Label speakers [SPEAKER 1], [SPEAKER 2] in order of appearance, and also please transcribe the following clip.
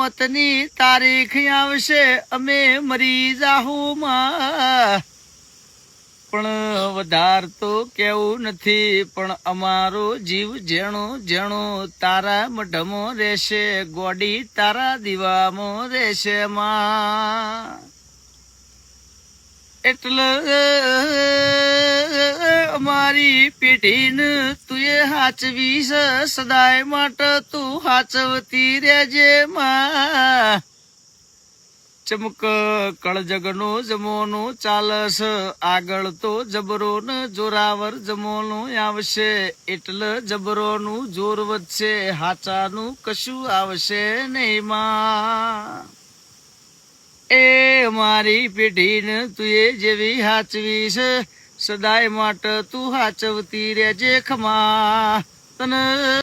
[SPEAKER 1] મોતની તારીખ આવશે અમે મરી જાહું માં પણ વધાર તો કેવું નથી પણ અમારો જીવ જેણો જેણો તારા મઢમો રહેશે ગોડી તારા દીવામાં રહેશે માં એટલે અમારી પેઢીને તુએ હાચવીશ સદાય માટે તું હાચવતી રહેજે માં ચમક કળજગનો જમોનો ચાલસ આગળ તો જબરો ને જોરાવર જમોનો આવશે એટલે જબરોનું જોર વધશે હાચાનું કશું આવશે નહીં માં એ મારી પેઢીને તુએ જેવી હાચવી છે સદાય માટે તું હાચવતી રહેજે ખમા તને